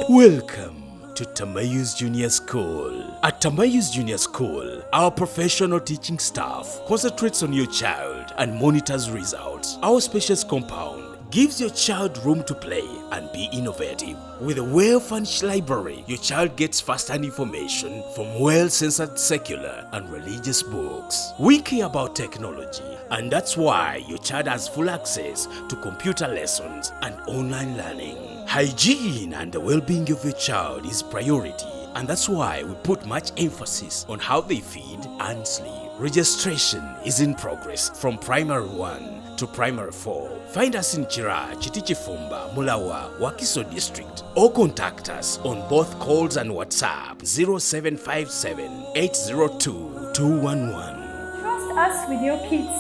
Welcome to Tamayu's Junior School. At Tamayu's Junior School, our professional teaching staff concentrates on your child and monitors results. Our spacious compound gives your child room to play and be innovative. With a well-furnished library, your child gets first-hand information from well-censored secular and religious books. We care about technology, and that's why your child has full access to computer lessons and online learning. Hygiene and the well-being of your child is priority, and that's why we put much emphasis on how they feed and sleep. Registration is in progress from Primary 1 to Primary 4. Find us in Chira, Chitichifumba, Mulawa, Wakiso District, or contact us on both calls and WhatsApp 0757 802 211. Trust us with your kids.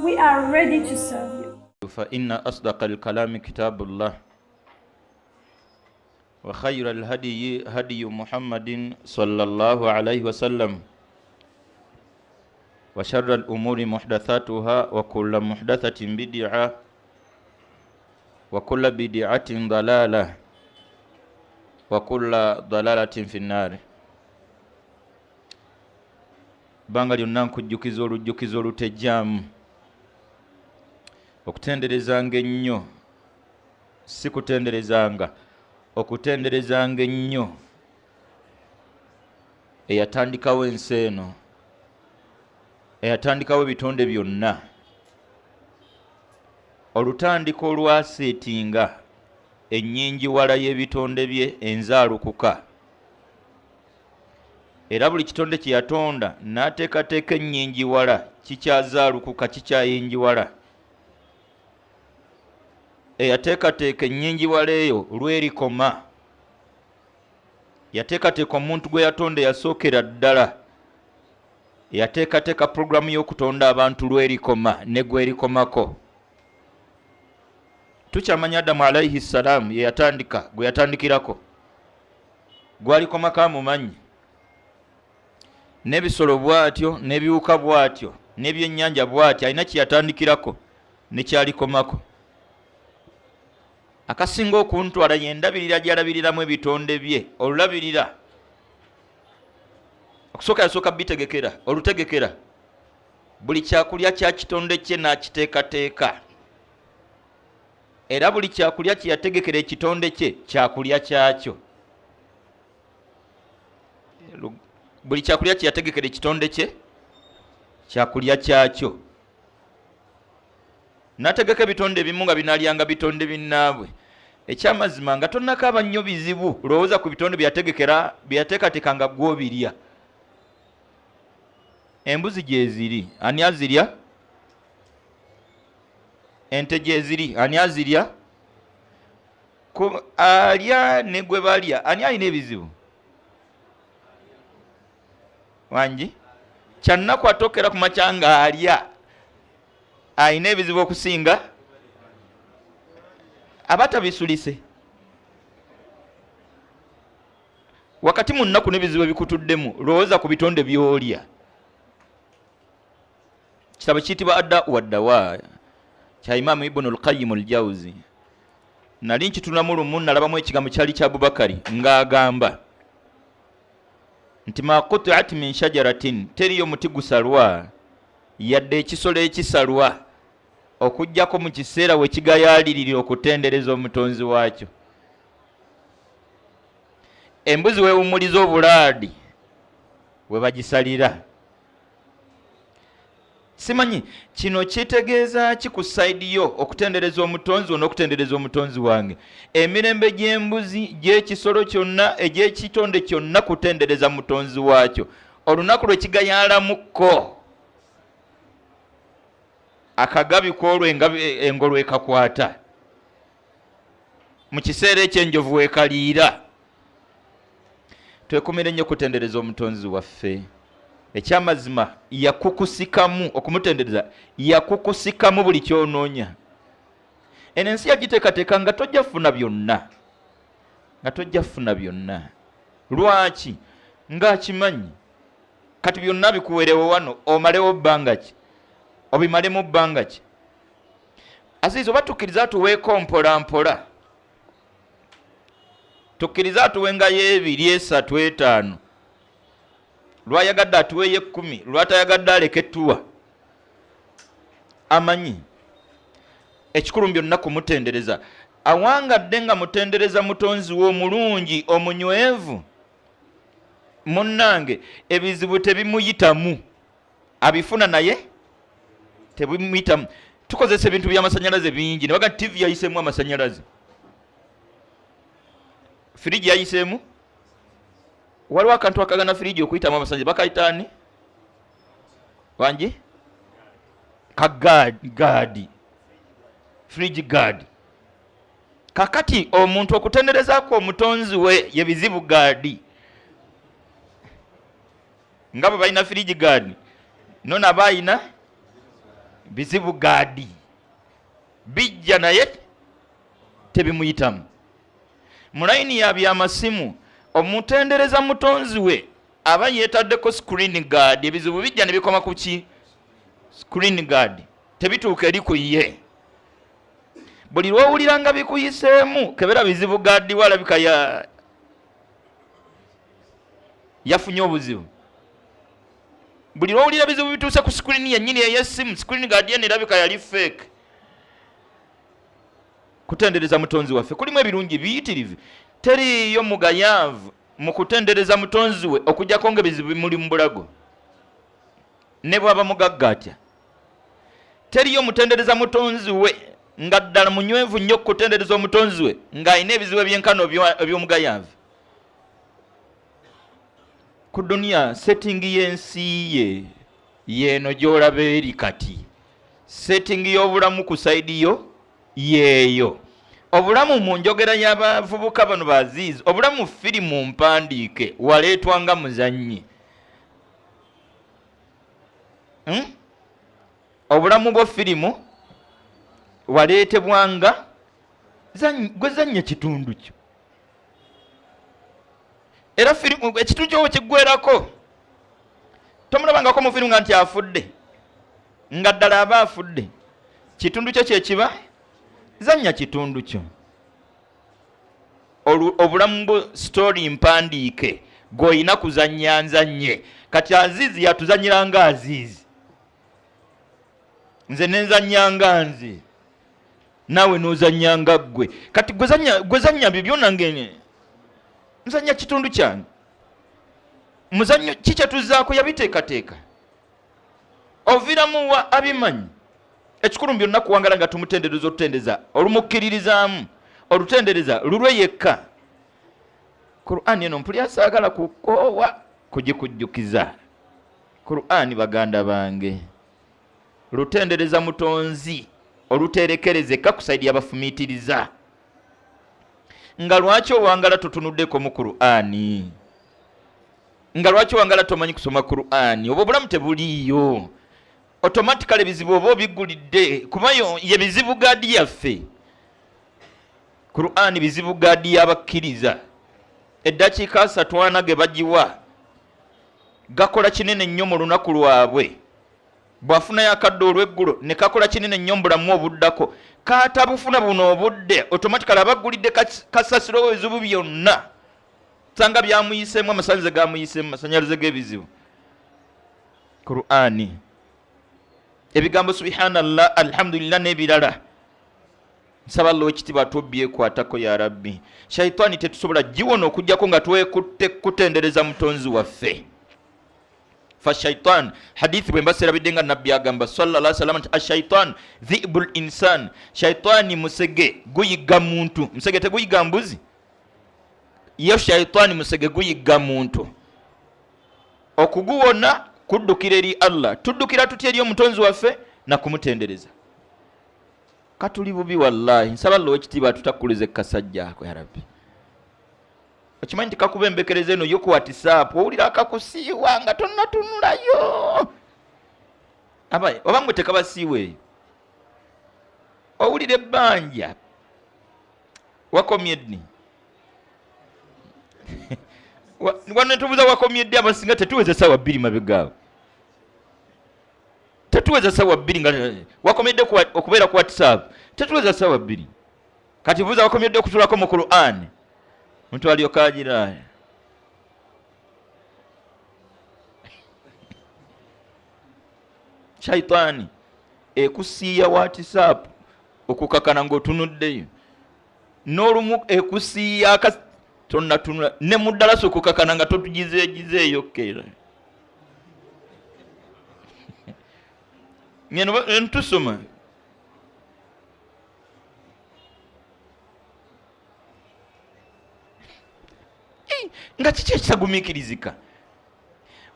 We are ready to serve you. فإن أصدق الكلام كتاب الله وخير الهدي هدي محمد صلى الله عليه وسلم وشر الأمور محدثاتها وكل محدثة بدعة وكل بدعة ضلالة وكل ضلالة في النار. Banga lyonna nkujjukiza olujjukizo olutejjaamu okutenderezanga ennyo si kutenderezanga okutenderezanga ennyo eyatandikawo ensi eno eyatandikawo ebitonde byonna olutandiko olwaseetinga ennyingiwala y'ebitonde bye enzaalukuka era buli kitonde kye yatonda n'ateekateeka ennyingiwala kikyazaalukuka kikyayingiwala eyateekateeka ennyingiwala eyo lwerikoma yateekateeka omuntu gwe yatonda yasookera ddala yateekateeka puroguramu y'okutonda abantu lwerikoma ne gwerikomako. Tukyamanya Adamu alayhi salaamu ye yatandika gwe yatandikirako gwalikomako amumanyi n'ebisolo bw'atyo n'ebiwuka bw'atyo n'ebyennyanja bw'atyo alina kye yatandikirako ne kyalikomako. Akasinga okuntwala yendabirira gy'alabiriramu ebitonde bye olulabirira okusooka yasooka bitegekera olutegekera buli kyakulya kya kitonde kye n'akiteekateeka era buli kyakulya kye yategekera ekitonde kye kyakulya kyakyo. Buli kyakulya kye yategekera ekitonde kye kyakulya kyakyo. N'ategeka ebitonde ebimu nga binaalyanga bitonde binnaabwe. Ekyamazima nga tonnakaaba nnyo bizibu lowooza ku bitonde bye yateekateekanga gw'obirya. Embuzi gyeziri ani azirya? Ente gyeziri ani azirya? Alya ne gwe balya ani alina ebizibu? Wangi kyannaku atookera ku makya nga alya alina ebizibu okusinga abatabisulise. Wakati mu nnaku n'ebizibu ebikutuddemu lowooza ku bitonde by'olya. Kitabo kiyitibwa Adda wa Dawa kya Imaamu Ibn al-Qayyim al-Jawzi. Nali nkitunamu lumu nalabamu ekigambo kyali kya Abubakari ng'agamba nti ma qut'at min shajaratin, teriyo muti gusalwa yadde ekisolo ekisalwa okujjako mu kiseera we kigayaalirira okutendereza omutonzi waakyo. Embuzi weewummuliza obulaadi we bagisalira. Simanyi kino kitegeeza ki ku sayidi yo okutendereza omutonzi n'okutendereza omutonzi wange. Emirembe gy'embuzi gy'ekisolo kyonna egy'ekitonde kyonna kutendereza mutonzi waakyo. Olunaku lwe kigayaalamuko akagabi kwolwo engolo ekakwata mu kiseera ekyenjovu wekaliira. Twekumire nnyo kutendereza omutonzi waffe. Ekyamazima yakukusikamu okumutendereza yakukusikamu buli kyonoonya. Eno ensi yagiteekateeka nga tojja funa byonna. Lwaki? Ng'akimanyi kati byonna bikuwerewo wano omalewo bbanga ki obimalemu bbanga ki. Azizi oba tukkiriza tuweeko mpola mpola tukkiriza atuwengayo 2 3 5 lwayagadde atuweeyo 10 lwatayagadde aleke tuwa amanyi ekikulu byonna kumutendereza awangadde nga mutendereza mutonzi we omulungi omunywevu munnange ebizibu tebimuyitamu abifuna naye tebimuyitamu tukozesa ebintu by'amasanyalaze bingi ne baga TV yayiseemu amasanyalaze firiji yayiseemu waliwo akantu akagana firiji okuyitamu amasanyalaze bakayitaani wangi kagaadi firiji gaadi kakati omuntu okutenderezaako omutonzi we yebizibu gaadi nga bwe balina firiji gaadi nona aba ayina bizibu gaadi bijja naye tebimuyitamu mu layini ya byamasimu omutendereza mutonzi we aba yeetaddeko screen guard ebizibu bijja ne bikoma ku ki screen guard tebituuka eri ku ye buli lwowulira nga bikuyiseemu kebera bizibu guard walabika yafunye obuzibu buli lwowulira bizibu bituuse ku screen yennyini ey'essimu screen guard ye nerabika yali fake kutendereza mutonzi waffe kulimu ebirungi biyitirivu teriyo mugayavu mu kutendereza mutonzi we okujjako ng'ebizibu bimuli mu bulago ne bw'aba mugagga atya teriyo mutendereza mutonzi we nga ddala munywevu nnyo okutendereza omutonzi we ng'alina ebizibu ebyenkano eby'omugayavu ku duniya settingi y'ensi ye yeeno gy'olaba eri kati settingi y'obulamu ku saidi yo yeeyo obulamu mu njogera y'abavubuka bano baziizi obulamu firimu mpandiike waleetwa nga muzannyi obulamu bwo firimu waleetebwanga gwe zannya kitundu kyo era firimu ekitundu kyo kiggwerako tomulabangako mu firimu nga nti afudde nga ddala aba afudde kitundu kyo kyekiba zannya kitundu kyo obulamu bwo story mpandiike gw'olina kuzannya nzannye kati azizi yatuzanyiranga azizi nze nenzanyanga nze naawe n'ozanyanga ggwe kati gwe zannya bibyo nange nzanya kitundu kyange muzannyo kikyetuzaako yabiteekateeka oviramuwa abimanyi ekikulu byonna kuwangala nga tumutendereza otutendeza olumukkiririzaamu olutendereza lulwe yekka Qur'ani eno mpuli asaagala kukoowa kugikujjukiza Qur'ani baganda bange lutendereza mutonzi oluterekerezeka ku saidi y'abafumiitiriza nga lwaki owangala totunuddeko mu Qur'ani nga lwaki owangala tomanyi kusoma Qur'ani oba obulamu tebuliiyo automatically bizibu oba obigulidde kubayo ye bizibu gaadi yaffe Qur'ani bizibu gaadi y'abakkiriza eddakiika 3 ge bagiwa gakola kinene nnyo mu lunaku lwabwe bwafunayo akadde olw'eggulo ne kakola kinene nnyo mu bulamu obuddako katabufuna buno obudde automatically abaggulidde kasasiro ebizibu byonna sanga byamuyiseemu amasanyalaze gamuyiseemu masanyalaze g'ebizibu Qur'ani ebigambo subhanallah alhamdulillah n'ebirala nsaba Allah ekitiibwa atubyekwatako ya rabbi shaitani tetusobola giwona okujjako nga twekutte kutendereza mutonzi waffe fa shaitan hadithi bwe mbasirabidde nga nabbi agamba sallallahu alaihi wasallam nti ashaitan dhibul insan shaitani musege guyiga muntu musege teguyiga mbuzi yo shaitani musege guyiga muntu okuguwona kuddukira eri Allah tuddukira tutya eri omutonzi waffe na kumutendereza katuli bubi wallahi nsaba Allah ekitiibwa tutakulize kasajja ako ya rabbi okimanyi nti kakuba embekereza eno yo ku WhatsApp owulira akakusiiwa nga tonnatunulayo abaye oba mmwe tekabasiiwa eyo owulira ebbanja wakomye ddi wano tubuza wakomye ddi abasinga tetuweza ssaawa 2 mabegaawo tetuweza ssaawa 2 nga wakomedde okubeera ku WhatsApp tetuweza ssaawa 2 kati buuza wakomedde okutulako mu Qur'an Omuntu alyoka agira shaitani ekusiya WhatsApp okukakana ng'otunuddeyo n'olumu ekusiya tonnatunula ne mu ddala okukakana nga totugizeeyo kera ngeno ntusoma nga kiki ekitagumiikirizika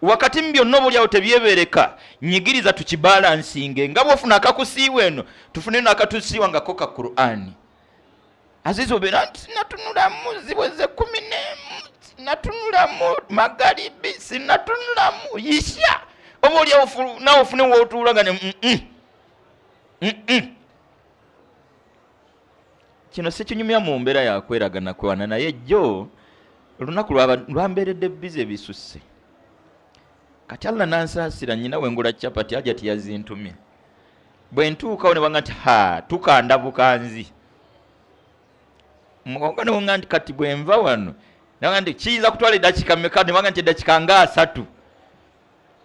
wakati mu byonna obaolyawo tebyebereka nyigiriza tukibalansinge nga bwofuna akakusiiwa eno tufune n'akatusiiwa nga ko ka Qur'ani azizi obeera nti sinatunulamu zibweze 11 sinatunulamu magaribi sinatunulamu yisya obaolyawo nawe ofune wootuula nga kino sikinyumya mu mbeera yakweragana kwana naye jjo olunaku lwambeeredde bize bisusse kati Allah nansaasira nyina wengula capati aja tiyazintumye bwe ntuukawo ne banga nti tukanda bukanzi mukongo ne banga nti kati bwe nva wano nanga nti kiyinza kutwala eddakiika mmeka ne banga nti eddakiika nga 3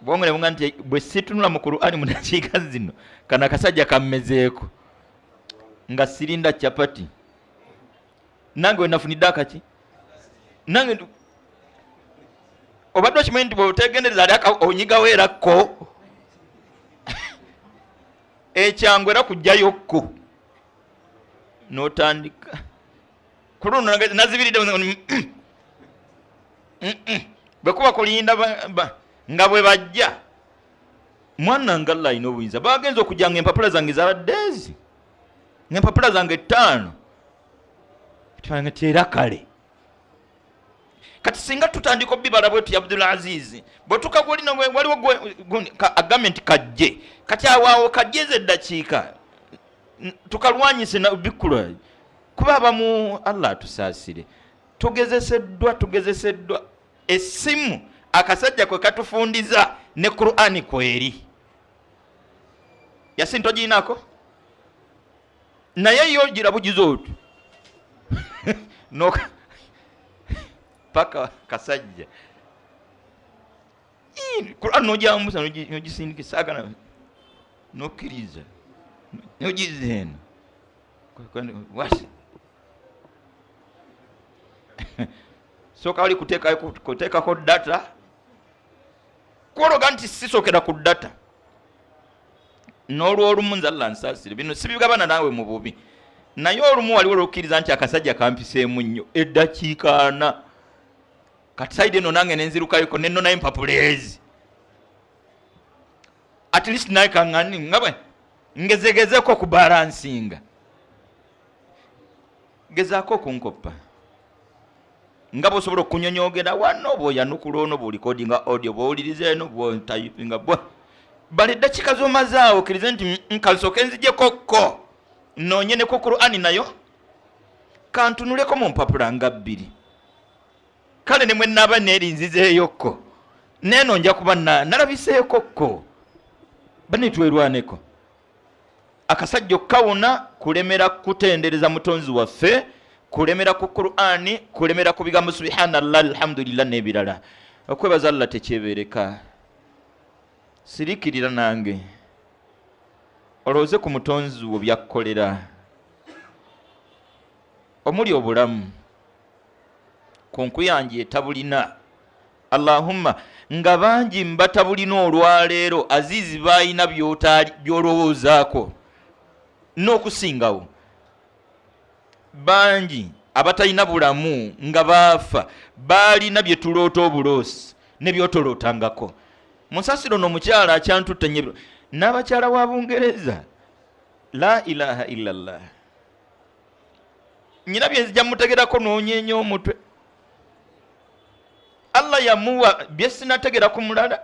bwongo ne banga nti bwe situnula mu Qur'ani mu ddakiika zino kana akasajja kammezeeko nga sirinda capati nange wenafunidde akaki nange obadde okimanyi nti bweotegendereza ali onyigawo erakko ekyangu era kujjayokko n'otandika ku luno nazibiridde bwe kuba kulinda nga bwe bajja mwana nga Allah alina obuyinza bagenza okujja nga empapula zange zabadde ezi ng'empapula zange 5 tubanga tera kale kati singa tutandika obibala bwetu ya Abdul Aziz bwe tukagulina waliwo agament kajje kati awaawo kajjeze eddakiika tukalwanyise na bikula kuba abamu Allah atusaasire tugezeseddwa essimu akasajja kwe katufundiza ne Qur'ani kweri yasinto ginako naye yo gira bugizo otu no paka kasajja Qur'an nojamusa nogisindikisa agana nokiriza nogizena what soka ali kuteekako data kwologa nti sisokera ku data n'olwolumu nze Allah nsaasire bino sibigabana naawe mu bubi naye olumu waliwo olwokiriza nti akasajja kampiseemu nnyo eddakiika 4 kati saidi eno nange nenzirukayoko nenona empapula ezi at least naye kaŋŋani nga ngezegezeko kubalansinga gezaako okunkoppa nga bw'osobola okunyonyogera wano bw'oyanukula ono bw'olikodinga audio bw'owuliriza eno bw'otayipinga bali eddakiika z'omazaawo okkirize nti nkalisooke nzijekokko noonye ne ku Qur'ani nayo kantunuleko mu mpapula nga 2 kale ne mwe nnaaba neerinzizeeyokko neeno nja kuba nalabiseekokko banitwerwaneko akasajja okkawuna kulemera kutendereza mutonzi waffe kulemera ku Qur'ani kulemera ku bigambo subhanallah alhamdulillah n'ebirala okwebaza Allah tekyebereka sirikirira nange olowooze ku mutonzi wo byakkolera omuli obulamu ku nkuyanje etabulina Allahumma nga bangi mbatabulina olwaleero azizi bayina byolowoozaako n'okusingawo bangi abatalina bulamu nga baafa balina bye tuloota obuloosi ne byotolootangako musasiro n'omukyala akyantutte nnyo n'abakyala wa Bungereza la ilaha illallah nyina byenzija mutegerako n'onyeenya omutwe Allah yamuwa bye sinategera ku mulala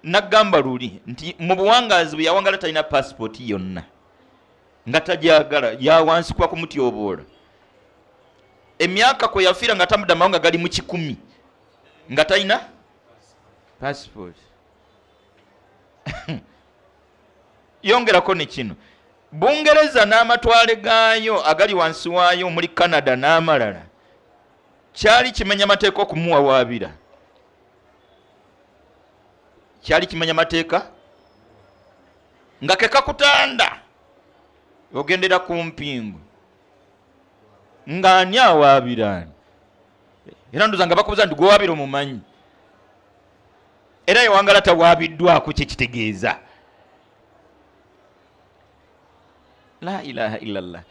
nagamba luli nti mu buwangazi bwe yawangala talina passport yonna nga tajagala yawansi kwa kumutyoboola emyaka kwe yafiira nga tamudamawo nga gali mu 10 nga talina passport yongerako ne kino Bungereza n'amatwale gaayo agali wansi waayo muri Canada n'amalala kyali kimenya mateeka okumuwawaabira. Kyali kimenya mateeka nga kekakutanda ogendera ku mpingu ng'ani awaabirani. Era ndoza nga bakubuza nti gwewaabira omumanyi. Era yewangala tawaabiddwako kyekitegeeza. La ilaha illallah.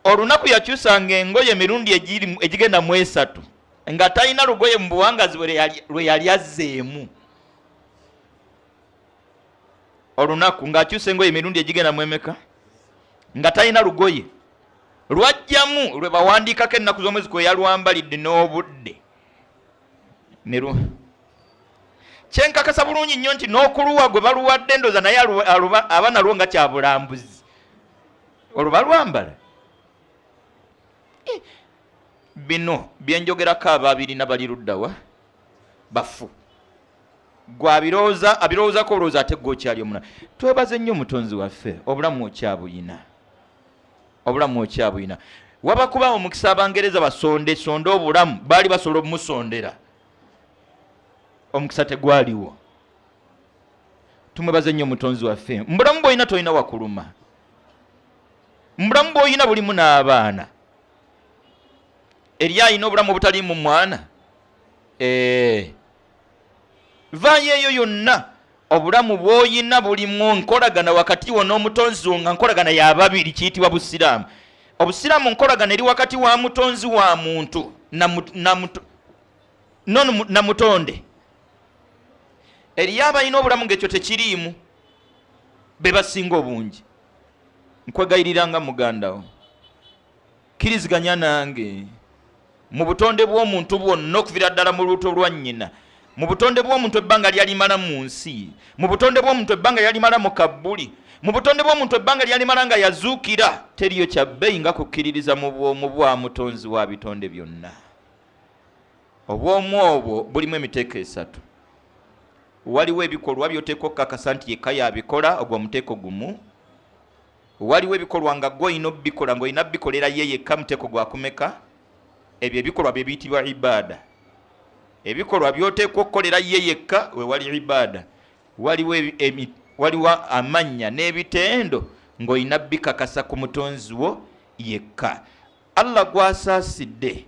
Olunaku yakyusanga engoye emirundi egigenda mu 3 nga talina lugoye mu buwangazi lwe yali azzeemu. Olunaku ng'akyusa engoye emirundi egigenda mu emeka nga talina lugoye lwajjamu lwe bawandiikako ennaku z'omwezi kwe yalwambalidde n'obudde. Kyenkakasa bulungi nnyo nti n'okuluwa gwe baluwadde ndoza naye aba nalwo nga kyabulambuzi. Olwo balwambala. Bino byenjogerako ababiri nabali luddawa bafu. Gwe abirowoozako olowooza ate gwe okyali omulala. Twebaze nnyo Omutonzi waffe, obulamu okyabuyina. Obulamu okyabuyina. Wabakuba omukisa Abangereza basonde obulamu baali basobola obumusondera. Omukisa tegwaliwo. Tumwebaze nnyo Omutonzi waffe. Mbulamu bw'olina tolina wakuluma. Mbulamu bw'olina bulimu n'abaana. Eri alina obulamu obutaliimu mwana. Vaayo eyo yonna obulamu bw'olina bulimu nkolagana wakati wo n'Omutonzi wo nga nkolagana y'ababiri kiyitibwa Busiraamu. Obusiraamu nkolagana eri wakati wa Mutonzi wa muntu na Mutonde. Eri abalina obulamu ng'ekyo tekiriimu be basinga obungi. Nkwegayiriranga mugandawo, kiriziganya nange mu butonde bw'omuntu bwonna okuviira ddala mu lubuto lwa nnyina, mu butonde bw'omuntu ebbanga lyalimala mu nsi, mu butonde bw'omuntu ebbanga lyalimala mu kabbuli, mu butonde bw'omuntu ebbanga lyalimala nga yazuukira, teriyo kya bbeeyi nga kukkiririza mu bwomu bwa Mutonzi wa bitonde byonna. Obwomu obwo bulimu emiteeko 3. Waliwo ebikolwa by'oteeka okukakasa nti yekka yabikola, ogwo omuteeko gumu. Waliwo ebikolwa nga gw'olina obbikola ng'olina bbikolera ye yekka, muteeko gwakumeka. Ebyo ebikolwa bye biyitibwa ibaada. Ebikolwa by'oteeka okukolera ye yekka we wali ibaada. Waliwo amannya n'ebitendo ng'olina bikakasa ku Mutonzi wo yekka. Allah gw'asaasidde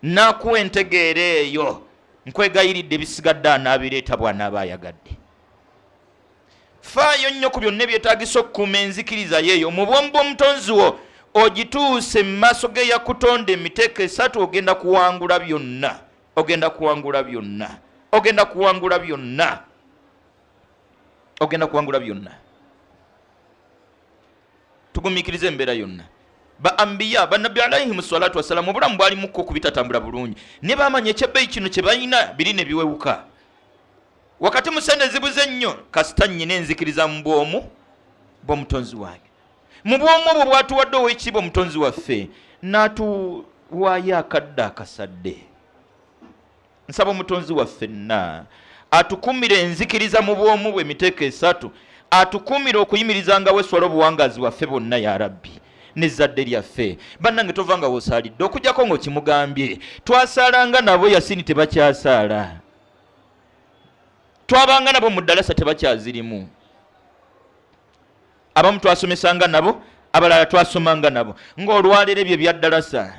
n'akuwa entegeera eyo, nkwegayiridde ebisigadde anaabireeta bw'anaaba ayagadde. Faayo nnyo ku byonna ebyetaagisa okukuuma enzikiriza yeeyo mu bwomu bw'Omutonzi wo, ogituuse mu maaso ge yakutonda emiteeko 3, ogenda kuwangula byonna. Ogenda kuwangula byonna. Ogenda kuwangula byonna. Ogenda kuwangula byonna. Tugumiikirize embeera yonna. Ba-ambiya bannabbi alayhimu salatu wassalamu obulamu bwalimuko okubitatambula bulungi. Ne baamanya ekyebbeeyi kino kye balina biri ne biwewuka. Wakati musende zibuze nnyo kasita nnyina enzikiriza mu bwomu bw'Omutonzi wange. Mu bwomu obwo bw'atuwadde ow'ekitiibwa Omutonzi waffe n'atuwaayo akadde akasadde. Nsaba Omutonzi waffe atukumire enzikiriza mu bwomu bwe emiteeko 3, atukumire okuyimirizangawo eswala obuwangazi waffe bonna ya Rabbi n'ezzadde lyaffe. Bannange tovanga w'osaalidde okuggyako ng'okimugambye. Twasaalanga nabo Yasini tebakyasaala. Twabanga nabo mu ddalasa tebakyazirimu. Abamu twasomesanga nabo, abalala twasomanga nabo. Ng'olwaleero ebyo bya ddalasa.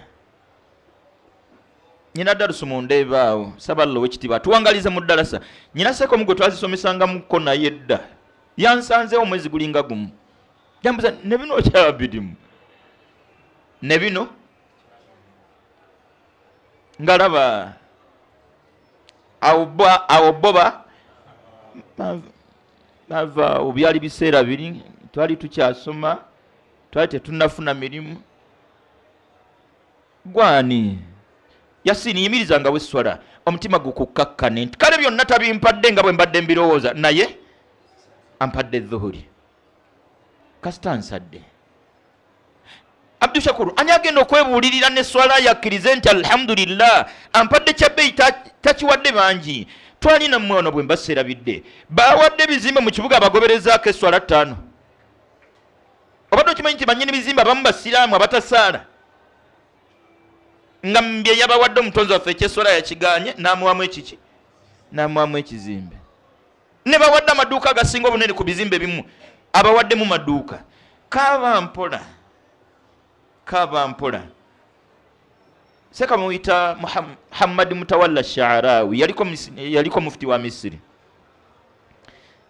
Nyina darusu mundeebaawo, Saballa ow'ekitiibwa atuwangalize mu ddalasa. Nyina sekomu gwe twazisomesangako naye edda. Yansanzeewo omwezi gulinga gumu. Jambuza ne bino okyabirimu. Ne bino ngalaba awo boba bava obyali biseera biri twali tukyasoma, twali tetunnafuna mirimu. Gwani Yasini yimirizangawo esswala, omutima gukukkakkane nti kale byonna tabimpadde nga bwe mbadde mbirowooza, naye ampadde dhuhuri kasita nsadde. Abdu Shakuru ani agenda okwebuulirira n'esswala yakkirize nti alhamdulillah ampadde kyabbeeyi takiwadde bangi. Twalina mmwe ono bwe mbaseerabidde bawadde bizimbe mu kibuga abagoberezaako esswala 5. obadde okimanyi nti bannyini bizimba abamu basiraamu abatasaala nga mbye yabawadde omutonzi waffe ekyessola yakiganye n'amuwamu ekiki n'amuwamu ekizimbe ne bawadde amaduuka agasinga obunene ku bizimbe bimu abawaddemu maduuka kaaba mpola seka muyita Muhammad Mutawalla Sha'arawi yaliko mufti wa Misiri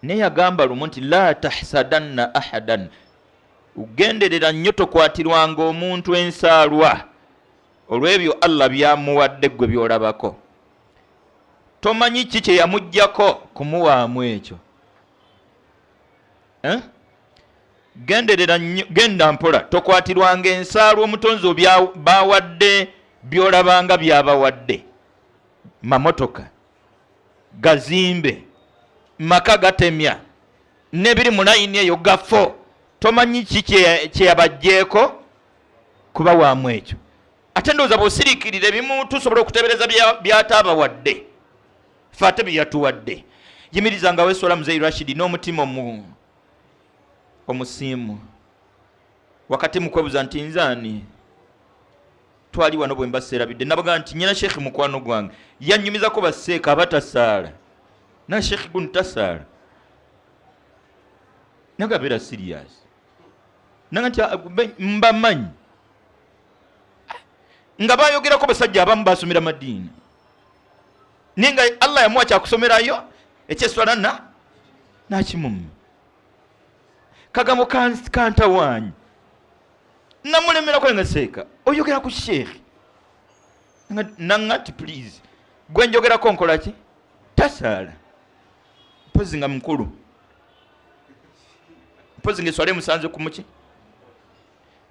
ne yagamba lumu nti la tahsadanna ahadan ugenderera nnyo tokwatirwanga omuntu ensaalwa olw'ebyo Allah byamuwadde ggwe byolabako tomanyi ki kye yamuggyako kumuwaamu ekyo genda mpola tokwatirwanga ensaalwa omutonzi bawadde byolabanga byabawadde mamotoka gazimbe maka gatemya nebiri mu layini eyo gafo tomanyi ki kye yabajjeeko kubawaamu ekyo ate ndowooza bw'osiriikirira ebimu tusobola okutebereza byataabawadde ffe ate byeyatuwadde yimirizanga weesoola Muzeeyi Rashidi n'omutima omusiimu wakati mukwebuza nti nzaani twali wano bwe mbaseerabidde nabaga nti nyina Sheikh mukwano gwange yannyumizako baseeka abatasaala na Sheikh guni tasaala nagabeera serious nanga nti mbamanyi nga bayogerako basajja abamu basomera madiini ninga Allah yamuwa kyakusomerayo ekyeswala nakimumu kagamo kantawanyi namulemerako nga seeka oyogera ku Sheikh nanga nti please gwe njogerako nkola ki tasaala mpozi nga mukulu mpozi nga eswala emusanze ku muki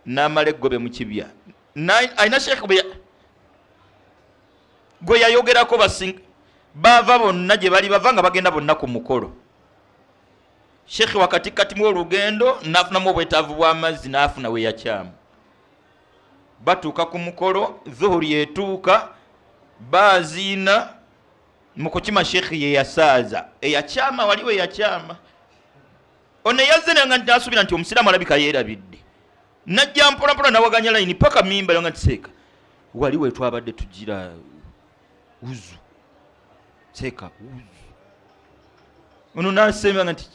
n'amala eggobe mu kibya ayina Sheikh gwe yayogerako bava bonna gye bali bava nga bagenda bonna ku mukolo Sheikh wakatikati mu olugendo n'afunamu obwetaavu bw'amazzi n'afuna we yakyamu batuuka ku mukolo zuhuri etuuka baziina mu kukima Sheikh ye yasaaza eyakyama waliwo eyakyama ono yazzenanga nti asubira nti omusiraamu alabika yeerabidde najja mpolampola nawaganya layini paka mimba yonga nti seeka waliwo etwabadde tugira uzu seeka uzu ono nasemanga nti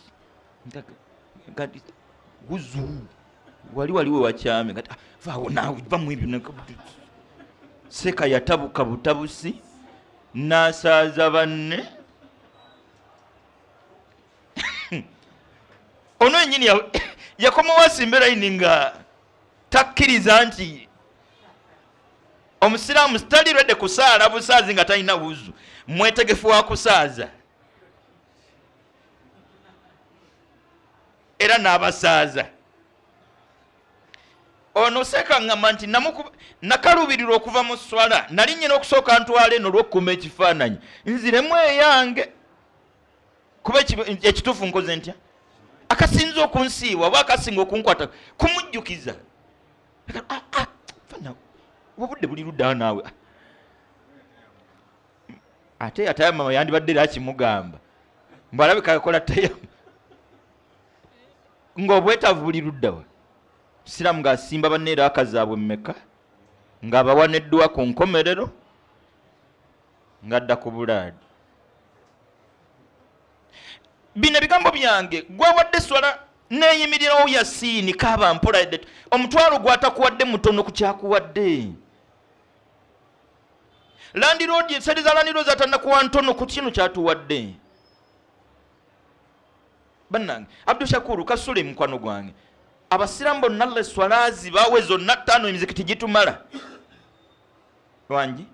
uzu waliwo wakyame ngati vaawo naawe vamu ebyo seeka yatabuka butabusi nasaaza banne ono enyini yakomawo asimba layini nga takkiriza nti omusiraamu sitalirwedde kusaala busaazi nga talina wuzu mwetegefu wa kusaaza era n'abasaaza ono seeka ngamba nti nakaluubirirwa okuva mu swala nali nnyina okusooka ntwala eno olw'okukuma ekifaananyi nziremu eyange kuba ekituufu nkoze ntya akasinza okunsiiwa oba akasinga okunkwata kumujjukiza obudde buli luddawo naawe ate yatayama yandibadde era akimugamba mbwalabika yakola tayama ng'obwetaavu buli luddawa siraamu ng'asimba banne era akazaabwe mmeka ng'abawa n'edduwa ku nkomerero ng'adda ku bulaadi bino ebigambo byange gwawadde swala neeyimirirawo yasiini kaaba mpola omutwalo gwatakuwadde mutono ku kyakuwadde landiroodi sediza landiroodi atannakuwa ntono ku kino kyatuwadde bannange Abdul Shakuru kasule mukwano gwange abasiraamu bonna Allah swalazi bawe zonna 5 emizikiti gitumala wangi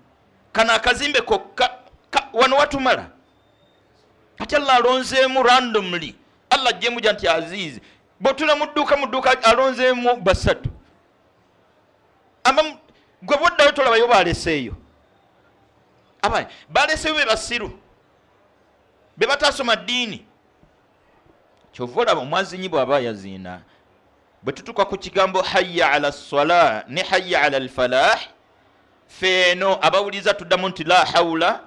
kana akazimbe kokka wano watumala ate Allah alonzeemu randomly Allah ajjemu janti azizi botula mudduka alonzeemu basatu gwe boddayo tolabayo baleseeyo abaye baleseeyo be basiru be batasoma ddiini kyova olaba omwazinyi bw'aba yaziina bwe tutuuka ku kigambo hayya ala ssala ne hayya ala alfalah feeno abawuliza tuddamu nti la hawla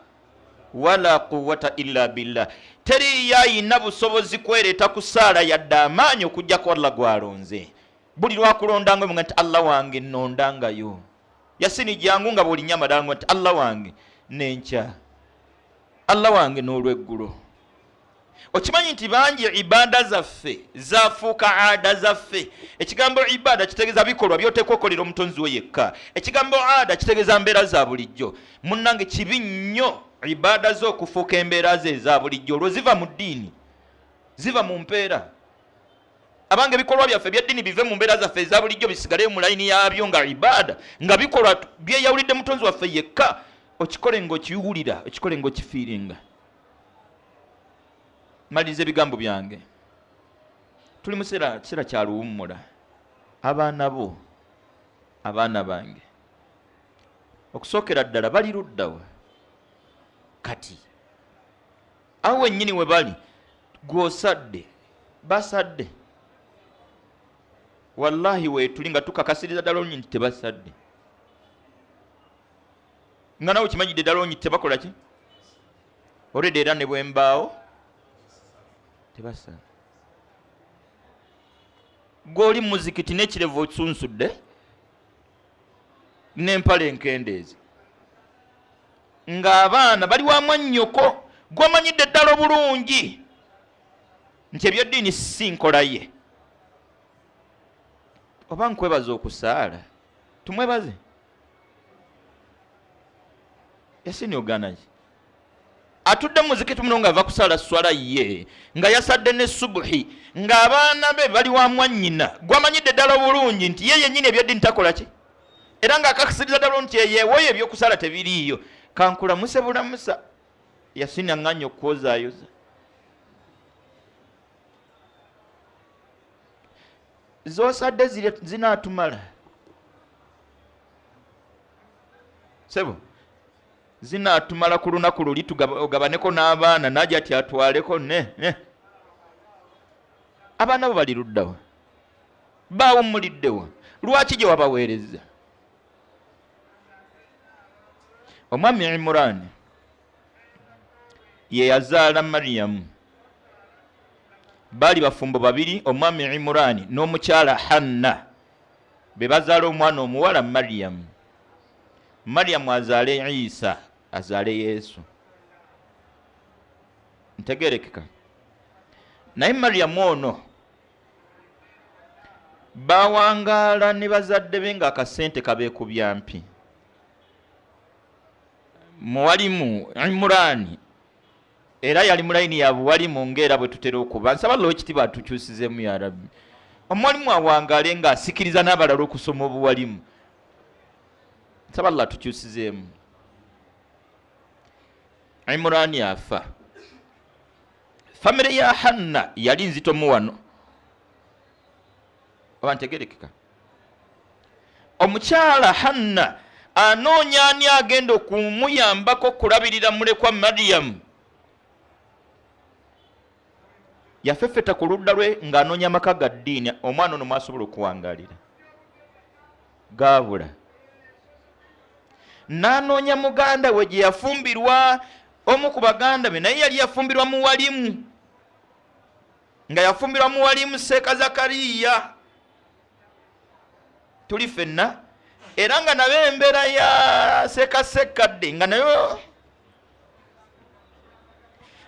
wala quwwata illa billah teri yayina busobozi kwereeta ku saala yadde amaanyi okujjako Allah gwalonze buli lwakulondanga nga nti Allah wange nondangayo. Yasini jangu nga buli nyama dangu nti Allah wange nenkya, Allah wange n'olweggulo. Okimanyi nti bangi ibada zaffe zafuuka ada zaffe. Ekigambo ibada kitegeeza bikolwa by'oteekwa okukolera omutonzi we yekka. Ekigambo ada kitegeeza mbeera za bulijjo. Munnange kibi nnyo ibada z'okufuuka embeera ze eza bulijjo olwo ziva mu ddiini, ziva mu mpeera. Abange bikolwa byaffe by'eddiini bive mu mbeera zaffe eza bulijjo bisigale mu layini yaabyo nga ibada, nga bikolwa byeyawulidde mutonzi waffe yekka. Okikole ng'okiwulira, okikole ng'okifiiringa. Maliriza ebigambo byange. Tuli mu kiseera kya luwummula. Abaana bo, abaana bange, okusookera ddala bali luddawa kati awo wennyini we bali gw'osadde basadde. Wallahi weetuli nga tukakasiriza ddala olunyi nti tebasadde, nga nawe kimanyidde ddala olunyi tebakola ki olwedde era ne bwembaawo tebasadde. Gw'oli muzikiti n'ekirevu osunsudde n'empale enkendeezi, ng'abaana bali wa mwannyoko gw'omanyidde ddala obulungi nti ebyeddiini si nkola ye. Oba nkwebaza okusaala, tumwebaze. Yasini ogana ki? Atudde muzikiti muno ng'ava kusaala swala ye, nga yasadde ne subuhi, ng'abaana be bali wa mwannyina gw'amanyidde ddala obulungi nti ye yennyini ebyeddiini takola ki, era ng'akakasiriza ddala nti yeewoyo ebyokusaala tebiriiyo. Kankulamuse bulamusa. Yasini aŋŋanya okukwozaayoza. Z'osadde zinaatumala sebo, zinaatumala ku lunaku luli tugabaneko n'abaana najja ati atwaleko ne. Abaana bo bali luddawa, baawummuliddewa, lwaki gye wabaweereza? Omwami Imran ye yazaala Mariyamu. Baali bafumbo babiri, omwami Imran n'omukyala Hanna, be bazaala omwana omuwala Mariyamu. Mariyamu azaale Isa, azaale Yesu. Ntegerekeka. Naye Mariyamu ono bawangaala ne bazadde be ng'akasente kabeekubya mpi. Muwalimu Imran era yali mulayini ya buwalimu ng'era bwe tutera okuba. Nsaba Allah ekitiibwa atukyusizemu ya Rabbi. Omuwalimu awangaale ng'asikiriza n'abalala okusoma obuwalimu. Nsaba Allah atukyusizemu. Imran yafa. Famire ya Hanna yali nzito mu wano. Oba ntegerekeka. Omukyala Hanna anoonya ani agenda okumuyambako kulabirira mulekwa Mariyamu. Yafefeta ku ludda lwe ng'anoonya amaka ga ddiini, omwana ono mwasobola okuwangaalira. Gaabula. N'anoonya muganda we gye yafumbirwa, omu ku baganda be naye yali yafumbirwa muwalimu. Nga yafumbirwa muwalimu Seeka Zakariya. Tuli ffenna. Era nga nabe embeera ya Seeka Sekkadde nga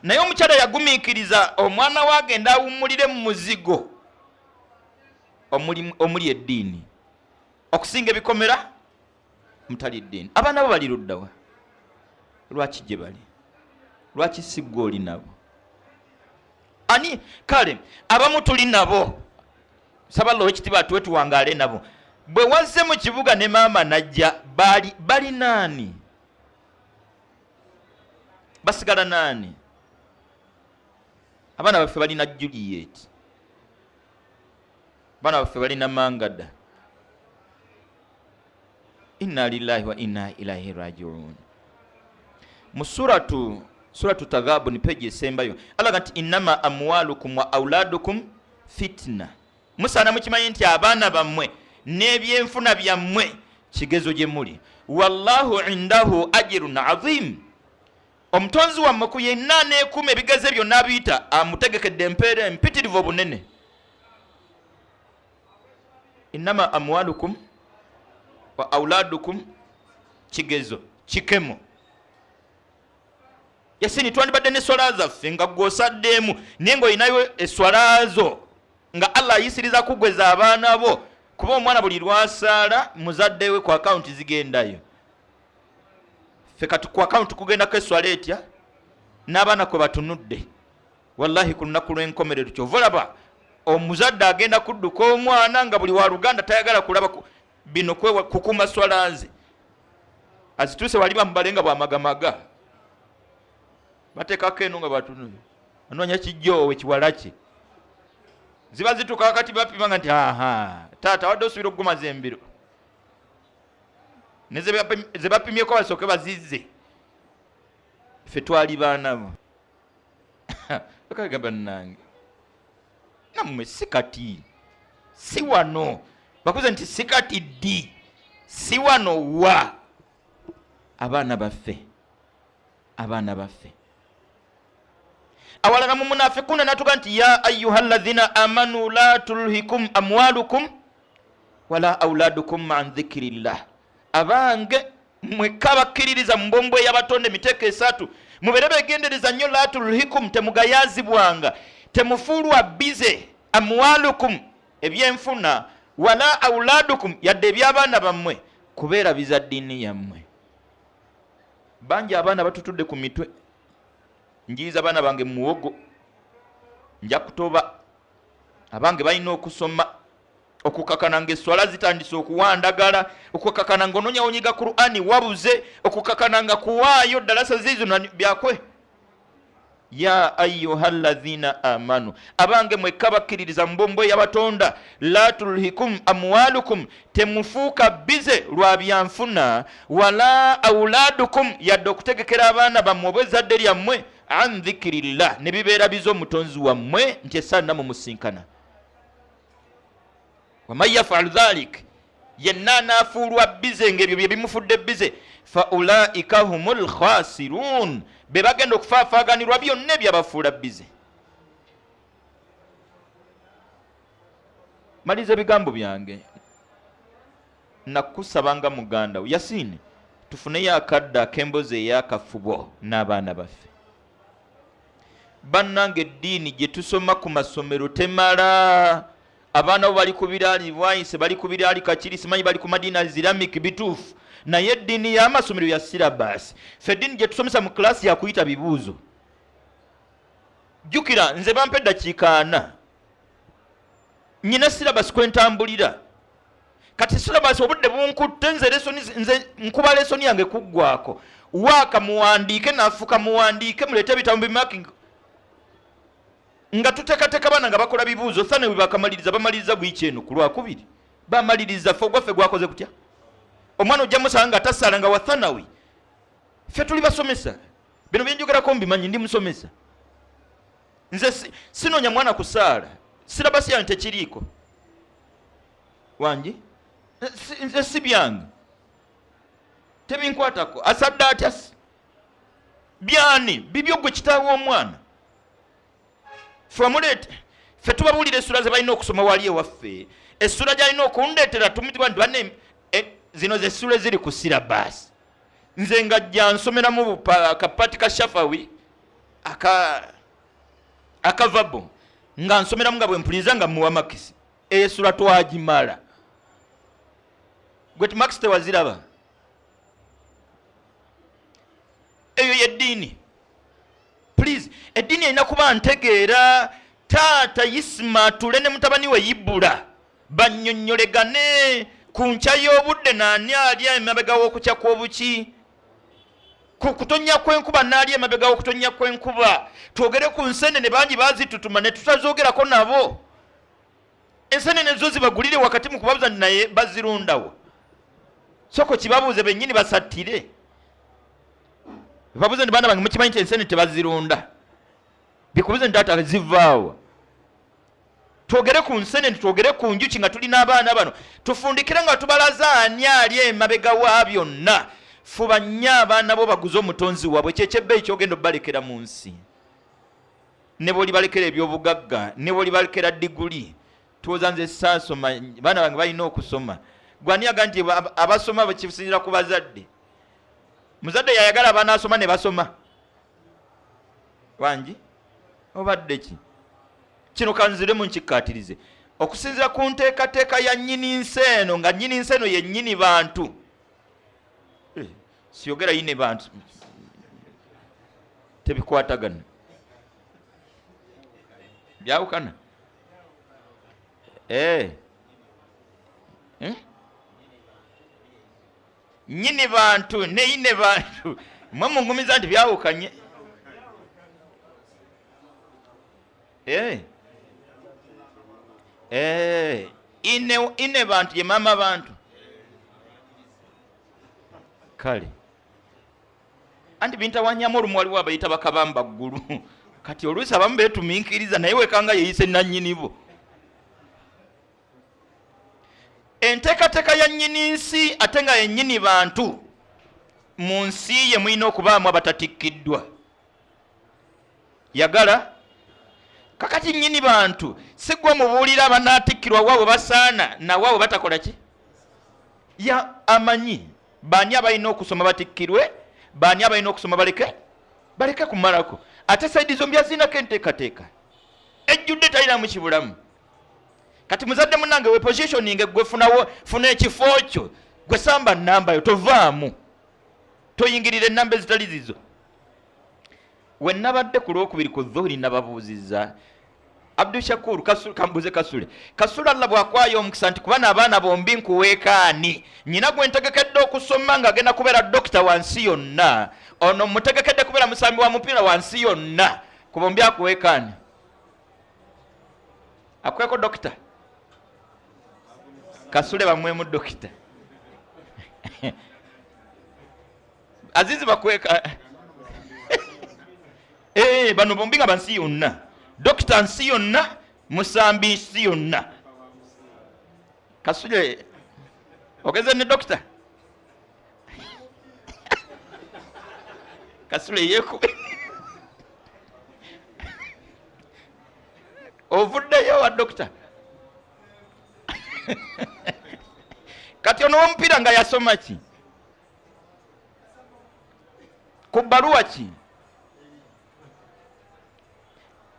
naye omukyala yagumiikiriza omwana we agenda awummulire mu muzigo omuli eddiini okusinga ebikomera mutali ddiini. Abaana bo bali luddawa? Lwaki gye bali? Lwaki si ggwe oli nabo? Ani kale abamu tuli nabo, saba Allah ekitiibwa atuwe tuwangaale nabo. Bwe wazze mu kibuga ne maama najja, bali naani? Basigala naani? Abaana baffe balina Juliet, abaana baffe balina Mangada. Inna lillahi wa inna ilaihi raji'un. Mu suratu Taghabun page esembayo alaga nti innama amwalukum wa auladukum fitna. Musaana mukimanyi nti abaana bammwe n'ebyenfuna byammwe kigezo gye muli. Wallahu indahu ajrun azim. Omutonzi wammwe ku yenna n'ekuma ebigezo byonna biyita amutegekedde empeera empitirivu obunene. innama amwalukum wa auladukum kigezo kikemo. Yasini twandibadde n'esswala zaffe nga gwosaddemu naye ng'olinayo esswala zo nga Allah ayisiriza kugweza abaana bo, kuba omwana buli lwasaala muzadde we ku akawunti zigendayo. Ffe kati ku akawunti kugendako esswala etya n'abaana kwe batunudde. Wallahi ku lunaku lw'enkomerero kyova olaba omuzadde agenda kudduka omwana nga buli wa Luganda tayagala kulaba bino kukuuma swala ze. Azituuse wali bamubalenga bwamagamaga bateekako eno nga batunudde anoonya kijjoowe kiwala kye. Ziba zituuka wakati bapima nga nti taata wadde osubira okugumaza embiro ne ze bapimyeko basooke bazizze. Ffe twali baanabo okagamba nange nammwe sikati si wano bakuze nti sikati ddi si wano wa abaana baffe awalala mu munafiquna natuga nti ya ayyuhalladhina amanu la tulhikum amwalukum wala auladukum an dhikrillah. Abange mwekka bakkiririza mu mbombo y'abatonde emiteeko esatu mubeere beegendereza nnyo la tulhikum temugayazibwanga temufuulwa bize amwalukum ebyenfuna wala auladukum yadde eby'abaana bammwe kubeera biza ddiini yammwe. Bangi abaana batutudde ku mitwe njiriza abaana bange muwogo nja kutoba abange balina okusoma okukakana ng'esswala zitandise okuwandagala okukakana ng'onoonya onyiga Qur'ani wabuze okukakana nga kuwaayo ddalasa zizino byakwe. Ya ayyuhalladhina amanu abange mwekka bakkiririza mu mbombo y'abatonda la tulhikum amwalukum temufuuka bize lwa byanfuna wala auladukum yadde okutegekera abaana bammwe obw'ezzadde lyammwe an dhikrillah ne bibeera bizo omutonzi wammwe nti esaana mu musinkana. Waman yafal dhalik yenna anaafuulwa bize ng'ebyo bye bimufudde bize fa ulaika humul khasirun be bagenda okufaafaaganirwa byonna ebyabafuula bize. Maliza ebigambo byange nakusabanga muganda wo Yasini tufuneyo akadde ak'embozi ey'akafubo n'abaana baffe. Bannange eddiini gye tusoma ku masomero temala. Abaana bo bali ku biraali bwayise bali ku biraali kakiri simanyi bali ku Madina Islamic bituufu naye eddiini y'amasomero ya silabasi. Ffe eddiini gye tusomesa mu klasi yakuyita bibuuzo. Jjukira nze bampa eddakiika 4 nyina silabasi kwentambulira kati silabasi obudde bunkutte nze nkuba lesoni yange kuggwako waaka muwandiike nafuka muwandiike muleete ebitabo bimaking nga tuteekateeka baana nga bakola bibuuzo sane bwe bakamaliriza bamaliriza bwiki eno ku Lwakubiri bamaliriza ffe ogwaffe gwakoze kutya omwana ojja musala nga tasaala nga wathanawi. Ffe tuli basomesa bino byenjogerako mbimanyi ndi musomesa. Nze sinoonya mwana kusaala silabasi yange tekiriiko wangi nze si byange tebinkwatako asadde atya byani bibyo gwe kitaawe omwana. Ffe tubabuulira essula ze balina okusoma wali ewaffe essula gy'alina okundeetera tumutibwa nti banne zino zessula eziri ku silabasi. Nze nga jja nsomeramu kapati ka shafawi akavabo nga nsomeramu nga bwe mpuliriza nga muwa makisi essula twagimala. Gwe makisi tewaziraba eyo yeddiini. Please eddiini erina kuba ntegeera. Taata Isima tule ne mutabani we Ibula bannyonnyolegane ku nkya y'obudde naani ali emabega w'okukya kw'obuki ku kutonnya kw'enkuba naali emabega w'okutonnya kw'enkuba. Twogere ku nseenene bangi baazitutuma ne tutazoogerako nabo. Enseenene zo zibagulire wakati mu kubabuza naye bazirundawo. Soko kibabuuze bennyini basattire babuze ndi baana bange mukimanyi nti enseenene tebazirunda bikubuze ntaata zivaawa. Twogere ku nseenene twogere ku njuki nga tuli n'abaana bano tufundikire nga tubalaza ani ali emabega wa byonna. Fuba nnyo abaana bo baguze omutonzi waabwe kyekyebbaayi kyogenda obbalekera mu nsi ne bw'olibalekera ebyobugagga ne bw'olibalekera diguli tuoza nze saasoma baana bange balina okusoma gwaniyaga nti abasoma bakisinzira ku bazadde muzadde yayagala abaana asoma ne basoma wangi obadde ki kino kanziremu nkikkaatirize okusinzira ku nteekateeka ya nnyini nsi eno nga nnyini nsi eno ye nnyini bantu siyogera yine bantu tebikwatagana byawukana nnyini bantu ne yine bantu mwe mungumiza nti byawukanye ine bantu ye mama bantu kale anti bintawanyamu olumu waliwo abayita bakabamba ggulu kati oluusi abamu beetuminkiriza naye wekanga yeyise nannyinibo enteekateeka ya nnyini nsi ate nga yennyini bantu mu nsi ye mulina okubaamu abatatikkiddwa yagala kakati nnyini bantu sigwa mubuulira abanaatikkirwa waabwe basaana nawaabwe batakola ki ya amanyi baani abalina okusoma batikkirwe baani abalina okusoma baleke kumalako ate saidi zombi azinako enteekateeka ejjudde talina mu kibulamu kati muzadde munange we positioning gwe funa ekifo kyo gwe samba namba yo tovaamu toyingirira ennamba ezitali zizo we nabadde ku lwokubiri ku dhuhuri nababuuzizza Abdul Shakur kambuze kasule Allah bwakwayo omukisa nti kuba n'abaana bombi nkuweekaani nyina gwe ntegekedde okusoma nga agenda kubeera dokita wansi yonna ono mutegekedde kubeera musambi wa mupiira wansi yonna ku bombi akuweekaani akweko dokita kasule bamwemu dokita azizi bakweka bano bombi nga bansi yonna dokita nsi yonna musambi nsi yonna kasule ogeze ne dokita kasule yekube ovuddeyo wa dokita kati ono w'omupiira nga yasoma ki ku bbaluwa ki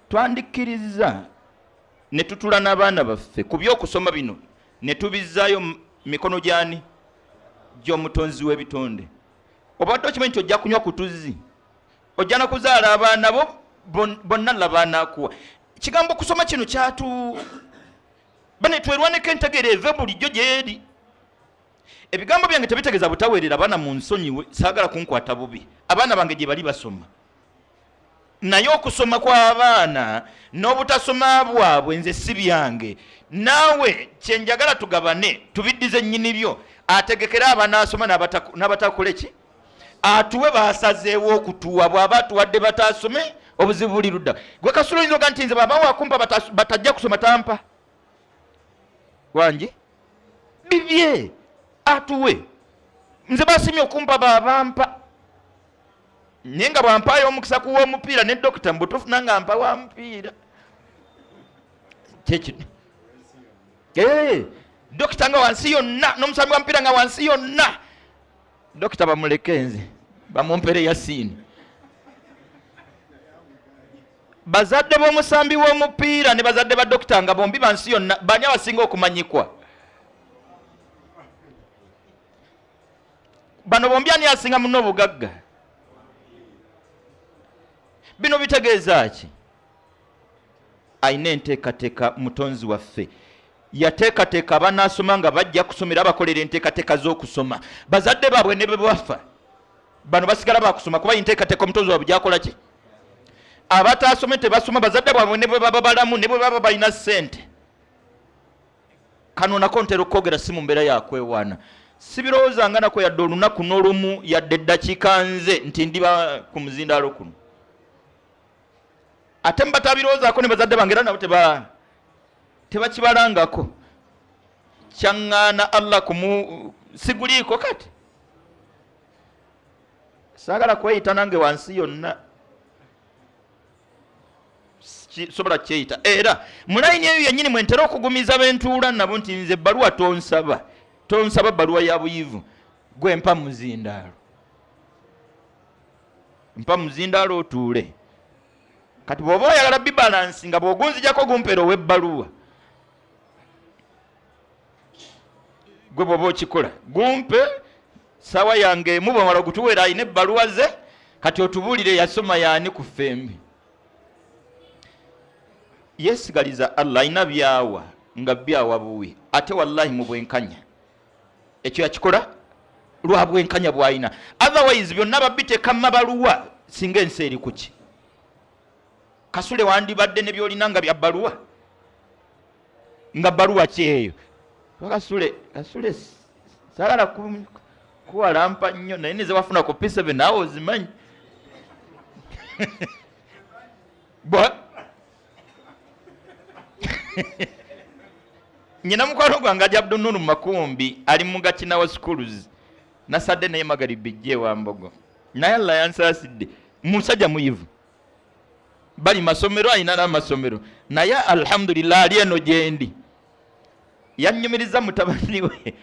twandikkiriza ne tutula n'abaana baffe ku by'okusoma bino ne tubizzaayo mikono gyani gy'omutonzi w'ebitonde obadde okimanyi nti ojja kunywa ku tuzzi ojja nakuzaala abaana bo bonna labaanaakuwa kigambo kusoma kino kyatu bane twerwaneko entegereeve bulijjo gyeri ebigambo byange tebitegeeza butaweerera abaana mu nsonyiwe saagala kunkwata bubi abaana bange gye bali basoma naye okusoma kw'abaana n'obutasoma bwabwe nze si byange naawe kyenjagala tugabane tubiddize nnyini byo ategekera abaana asoma n'abatakole ki atuwe basazeewo okutuwa bw'aba atuwadde batasome obuzibu buli ludda gwe kasula oyinza oga nti nze baba wakumpa batajja kusoma tampa wangi bibye atuwe nze basimye okumpa babampa naye nga bwampaayo omukisa kuwa omupiira ne dokita mbutuufu nanga mpa wa mupiira kyekino dokita nga wansi yonna n'omusambi wa mupiira nga wansi yonna dokita bamuleke nze bamumpere yasiini bazadde b'omusambi w'omupiira ne bazadde ba dokita nga bombi bansi yonna bani abasinga okumanyikwa bano bombi ani asinga muno obugagga bino bitegeeza ki ayina enteekateeka mutonzi waffe yateekateeka abanaasoma nga bajja kusomera abakolera enteekateeka z'okusoma bazadde baabwe ne bwe bafa bano basigala bakusoma kuba enteekateeka omutonzi waabwe gyakola ki abataasome tebasoma bazadde baabwe ne bwe baba balamu ne bwe baba balina ssente kano nako ntera okwogera si mu mbeera yakwewaana sibirowooza nga nako yadde olunaku n'olumu yadde eddakiika nze nti ndiba ku muzindaalo kuno ate mbatabirowoozaako ne bazadde bange era nabo tebakibalangako kyaŋŋaana Allah siguliiko kati saagala kweyita nange wansi yonna sobola kyeyita era mulayini eyo yennyini mwentera okugumiza bentuula nabo nti nze ebbaluwa tonsaba baluwa ya buyivu gwe mpa muzindaalo otuule kati bw'oba oyagala bibalansi nga bw'ogunzijako gumpeera ow'ebbaluwa gwe bw'oba okikola gumpe sawa yange emu bwamala okutuweera alina ebbaluwa ze kati otubuulire yasoma yaani ku ffembi yeesigaliza Allah alina byawa nga byawa buwi ate wallahi mu bwenkanya ekyo yakikola lwa bwenkanya bw'alina otherwise byonna babiteeka mu mabaluwa singa ensi eri kuki kasule wandibadde ne byolina nga bya bbaluwa nga bbaluwa ki eyo kasule sagala kuwalampa nnyo naye ne ze wafuna ku P7 naawe ozimanyi nyina mukwano gwange ajja Abdununu Makumbi ali mu Gakina wa schools nasadde naye magalibi jje wa Mbogo naye Allah yansaasidde musajja muyivu bali masomero alina n'amasomero naye alhamdulillah ali eno gyendi yannyumiriza mutabani we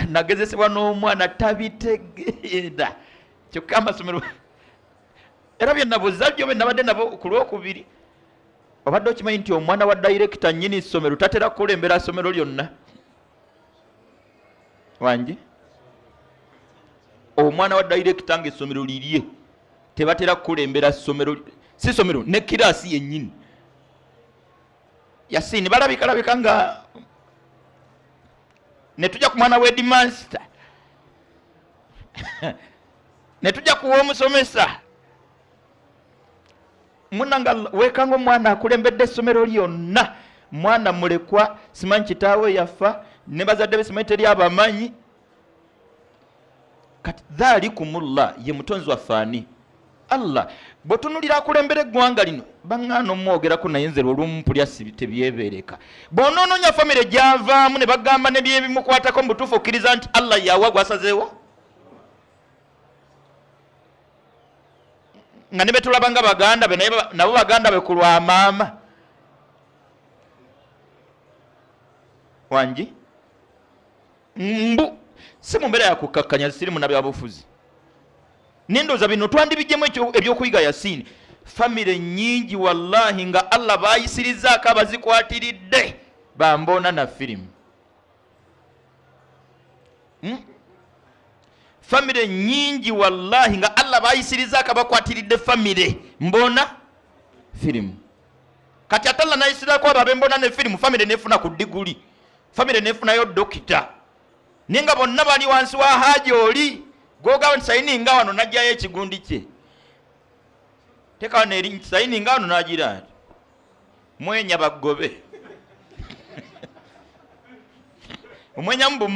nagezesebwa n'omwana tabitegeera kyokka amasomero era byennabuuza byo bennabadde nabo ku lwokubiri obadde okimanyi nti omwana wa director nnyini ssomero tatera kukulembera ssomero lyonna wange omwana wa director nga essomero lirye tebatera kukulembera ssomero si ssomero ne kiraasi yennyini Yasini balabika nga ne tujja ku mwana w'edimaster ne tujja kuwa omusomesa munanga wekanga omwana akulembedde essomero lyonna mwana mulekwa simanyi kitaawe yafa ne bazadde be simanyi teri abamanyi kati dhalikumullah ye mutonzi waffe Allah botunulira akulembera eggwanga lino baŋŋaana omwogerako naye nze olw'omumpulya tebyebeereka bw'onoononya famire gy'avaamu ne bagamba ne byebimukwatako mu butuufu okkiriza nti Allah yawa gwasazeewo nga ne betulaba nga baganda be naye nabo baganda be ku lwa maama wangi mbu si mu mbeera yakukkakkanya sirimu nabyabufuzi nindoza bino twandibijjemu ebyokuyiga Yasini famire nyingi wallahi nga Allah bayisirizaako abazikwatiridde bambona na firimu famire nyingi wallahi nga Allah bayisirizaako abakwatiridde famire mbona firimu kati atalla nayisirako abo abembona ne firimu famire nefuna ku diguli famire nefunayo dokita ninga bonna bali wansi wa haji oli goga nsaininga wano najjayo ekigundi kye teka neri nsaininga wano nagira mwenya bagobe omwenya mbu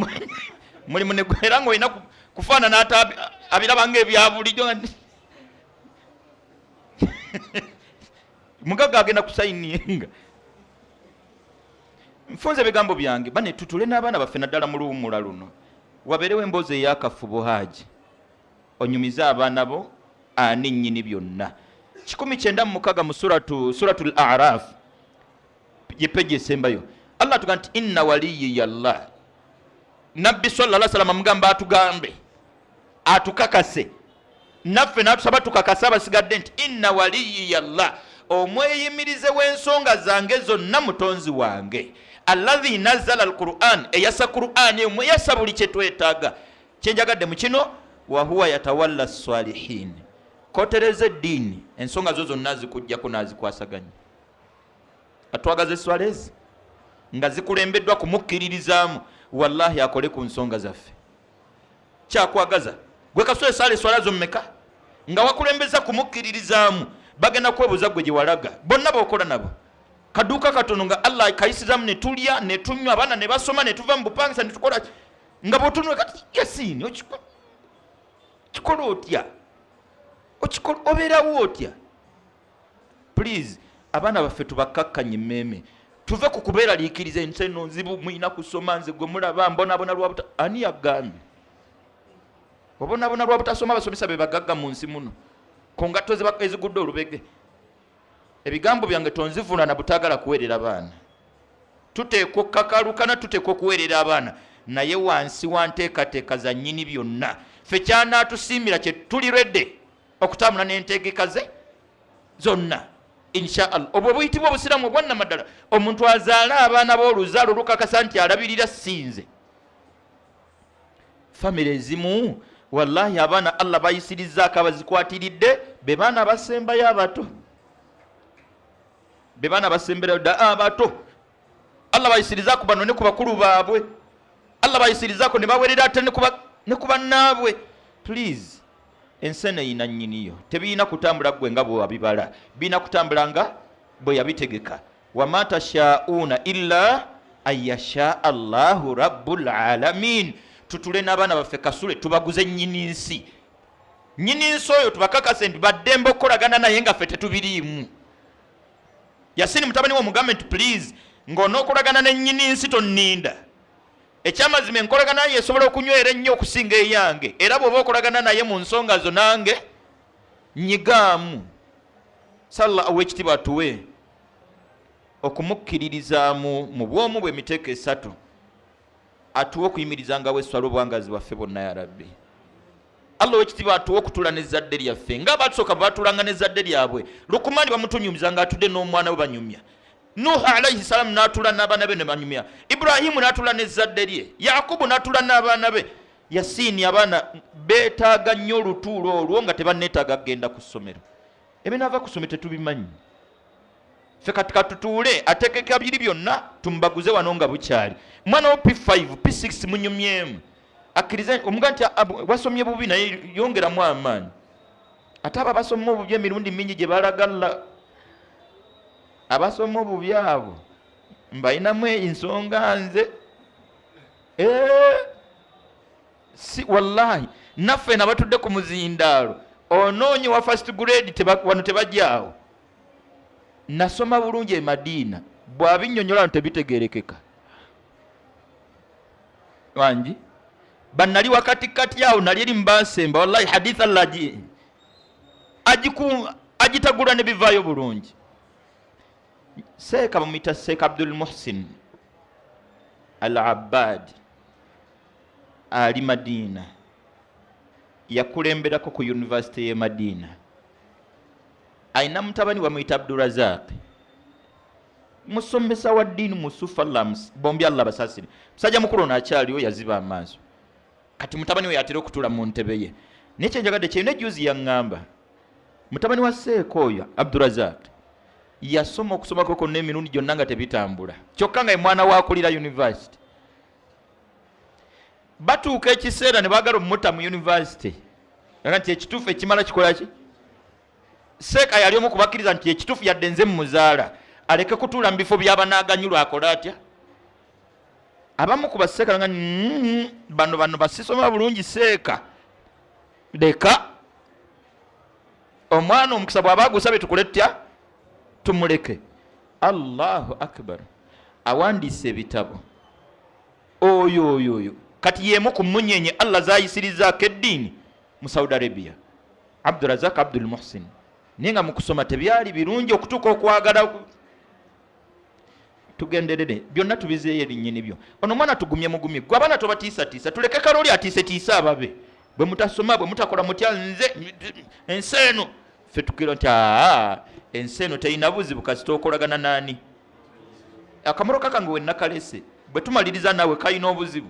muli munegwera ngo ina kufana nata abirabanga ebyabulijjo mugaga agenda kusaininga mfunze bigambo byange bane tutule n'abaana baffe naddala mu luwumula luno waberewo emboozi eyakafubo haji onyumiza abaana bo ani nnyini byonna 19 mu suratul A'raf yepeji esembayo Allah tuga nti inna waliyyi Allah nabbi sallallahu alaihi wasallam mugamba atugambe atukakase naffe natusaba tukakase abasigadde nti inna waliyyi Allah omweyimirize w'ensonga zange zonna mutonzi wange alladhi nazzala alquran eyasa Qur'an yemwe yasa buli kye twetaaga kyenjagadde mu kino wa huwa yatawalla as-salihin kotereze dini ensonga zo zonna zikujjako nazikwasaganya atwagaze swalezi nga zikulembeddwa kumukkiririzaamu wallahi akole ku nsonga zaffe kyakwagaza gwe kasole sale swala zo mmeka nga wakulembeza kumukkiririzaamu bagenda kwebuuza gwe gye walaga bonna bokola nabo kaduuka katono nga Allah kayisiramu ne tulya ne tunywa abaana ne basoma ne tuva mu bupangisa ne tukola nga botunwe kati Yasini okikola otya obeerawo otya please abaana baffe tubakkakkanye emmeeme tuve ku kubeera liikiriza enseno nzibu muyina kusoma nze gwe mulaba mbonaabona lwabuta ani yagambye obonaabona lwabutasoma abasomesa be bagagga mu nsi muno ku ngatto ezigudde olubege ebigambo byange tonzivuna na butagala kuwerera abaana. Tuteekwa okukakalukana, tuteekwa okuwerera abaana, naye wansi wa nteekateeka za nnyini byonna. Ffe kyanaatusiimira kye tuli redde okutambula n'entegeka ze zonna inshaallah. Obwo buyitibwa obusiraamu obwannamaddala. Omuntu azaala abaana b'oluzaalo lukakasa nti alabirira sinze. Famire ezimu wallahi abaana Allah bayisirizaako abazikwatiridde be baana abasembayo abato, be baana abasemberayo dda abato. Allah bayisirizaako bano ne ku bakulu baabwe, Allah bayisirizaako ne bawerera ate ne ku bannaabwe. Please, ensene yina nnyiniyo, tebiina kutambula gwe nga bwe wabibala, biina kutambula nga bwe yabitegeka. Wama tashauna illa ayasha Allahu rabbul alamin. Tutule n'abaana baffe kasule tubaguze nnyini nsi. Nnyini nsi oyo tubakakase nti baddembe okukolagana naye nga ffe tetubiriimu. Yasini mutabani wa mugambe nti please, ng'onookolagana ne nnyini nsi tonninda. Ekyamazima enkolagana naye esobola okunywera ennyo okusinga eyange, era bw'oba okolagana naye mu nsonga zo nange nyigaamu. Salla ow'ekitiibwa atuwe okumukkiririzaamu mu bwomu bw'emiteeko esatu, atuwe okuyimirizangawo esswala obwangazi bwaffe bonna ya Rabbi. Allah ow'ekitiibwa atuwe okutula n'ezzadde lyaffe ng'abatusooka baatulanga n'ezzadde lyabwe. Lukumani bamutunyumiza atude n'omwana we banyumya. Nuh alayhi salam n'atula n'abaana be ne banyumya. Ibrahimu n'atula n'ezzadde lye. Yakubu n'atula n'abaana be. Yasini abaana beetaaga nnyo olutuulo olwo nga tebanneetaaga kugenda ku ssomero. Ebinaava ku ssomero tetubimanyi. Ffe kati katutuule ateekeka biri byonna tumubaguze wano nga bukyali. Mwana wo P5 P6 munyumyemu akkirize omuga nti wasomye bubi naye yongeramu amaanyi. Ate abo abasoma obubi emirundi mingi gye balagalla, abasoma obubi abo mbalinamu ensonga nze. Si wallahi naffe nabatudde ku muzindaalo onoonye wa first grade wano tebajjaawo. Nasoma bulungi e Madiina, bw'abinnyonnyola tebitegeerekeka wangi. Bannali wakatikati awo nali eri mbasemba wallahi haditha laji agitagula ne bivaayo bulungi. Seeka bamuyita Seeka Abdul Muhsin Al-Abbad ali Madiina, yakulemberako ku University y'e Madiina. Aina mutabani bamuyita Abdurazaq, musomesa wa ddiini musufa lams bombi Allah basasire. Musajja mukulu n'akyaliwo yaziba amaaso. Kati mutabani we yatera okutula mu ntebe ye. Nekye njagadde kyine juzi yaŋŋamba mutabani wa Seeka oyo Abdurazaq yasoma okusoma koko n'emirundi gyonna nga tebitambula, kyokka nga mwana waakulira university. Batuuka ekiseera ne baagala omutta mu university nga nti ekituufu ekimala kikola ki. Seeka yali omu kubakkiriza nti ekituufu yadde nze mmuzaala aleke kutuula mu bifo by'abanaaganyulwa akola atya. Abamu ku baseeka nga bano basisoma bulungi Seeka, leka omwana omukisa bw'aba agusabye tukole tutya tumuleke. Allahu akbar. Awandiise ebitabo oyo kati yemu ku munyenye Allah zayisirizaako eddiini mu Saudi Arabia, Abdurazaq Abdul Muhsin. Naye nga mu kusoma tebyali birungi okutuuka okwagala. Tugenderere byonna tubizeeyo erinnyini byo. Ono mwana tugumye mugumye gwe abaana tobatiisatiisa, tuleke kaloli atiisetiisa ababe. Bwe mutasoma bwe mutakola mutya nze ensi eno ffe tukira nti ensi eno terina buzibu kasita okolagana naani. Akamaro kakange we nakalese bwe tumaliriza naawe kalina obuzibu.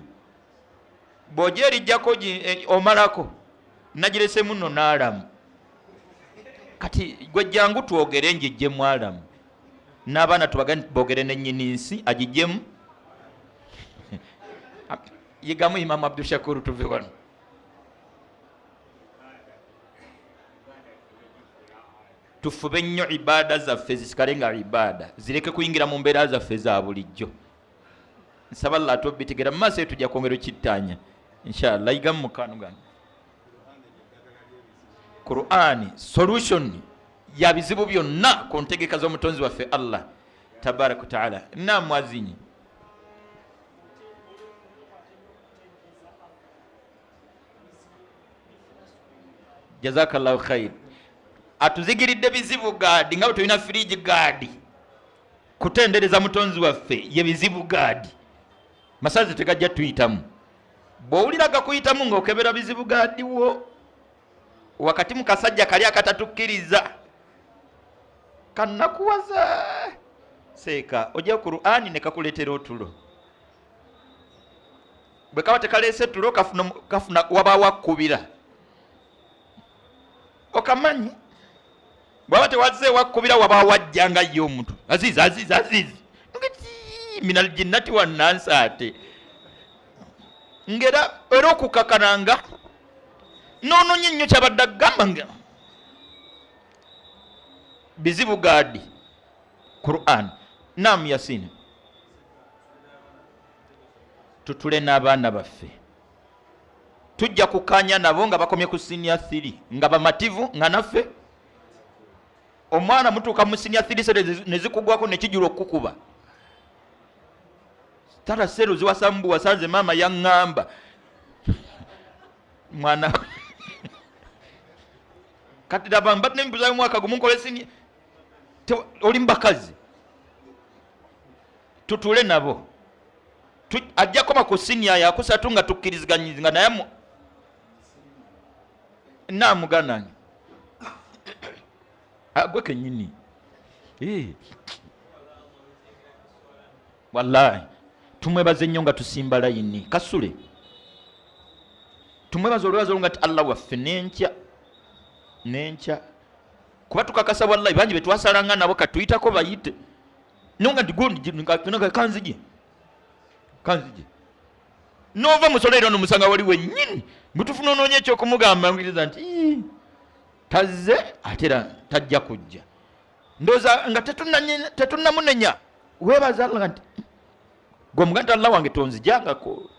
Bw'ojja erijjako omalako nagirese muno n'alamu. Kati gwe jjangu twogere njijjemu alamu. N'abaana tubagane boogere n'ennyini nsi agijjemu. Yigamu Imam Abdul Shakur tuve wano. Tufube nnyo ibaada zaffe zisikale nga ibaada, zireke kuyingira mu mbeera zaffe za bulijjo. Nsaba Allah atubitegera mu maaso tujja kwongera okittaanya inshallah. Yigamu mukano gano Qur'ani solution ya bizibu byonna ku ntegeka z'omutonzi waffe Allah tabaraka taala. Namwazinyi jazakallahu khair. atuzigiridde bizibu gaadi nga bwe tulina fridge gaadi. Kutendereza mutonzi waffe ye bizibu gaadi. Masazi tegajja tuyitamu. Bw'owulira gakuyitamu ng'okebera bizibu gaadi wo wakati mu kasajja kali akatatukkiriza kannakuwaza seeka ojja Qur'ani ne kakuleetera otulo. Bwe kaba tekaleese tulo kafuna wabaawo akkubira okamanyi bwaba tewazze wakkubira wabaawo wajja nga ye omuntu azizi minal jinnati wannansi ate ngera era okukakananga noonoonye nnyo kyabadde agamba nga bizibu gaadi Qur'an. Naam Yasin, tutule n'abaana baffe tujja kukanya nabo nga bakomye ku senior 3 nga bamativu nga naffe omwana mutuuka mu senior 3 ne zikugwako ne kijula okukuba tara sero ziwasambu wasanze mama yaŋŋamba mwana kati daba mbadde nembuzayo mwaka gumu nkole senior oli mbakazi. Tutule nabo ajja koma ku senior yakusatu nga tukkiriziganyizanga naye namuganange agwe kenyini wallahi tumwebaze nnyo nga tusimba layini kasule tumwebaze olwebazo nga ti Allah waffe nenkya kuba tukakasa wallahi bangi betwasalanga nabo katuyitako bayite nonga ndigundi kanzije nova musolero no musanga wali wennyini mutufuna onoonye ekyokumugamba ngiriza nti tazze atera tajja kujja ndoza nga tetunnamunenya webaza Allah nti gwe muganda Allah wange tonzijangako.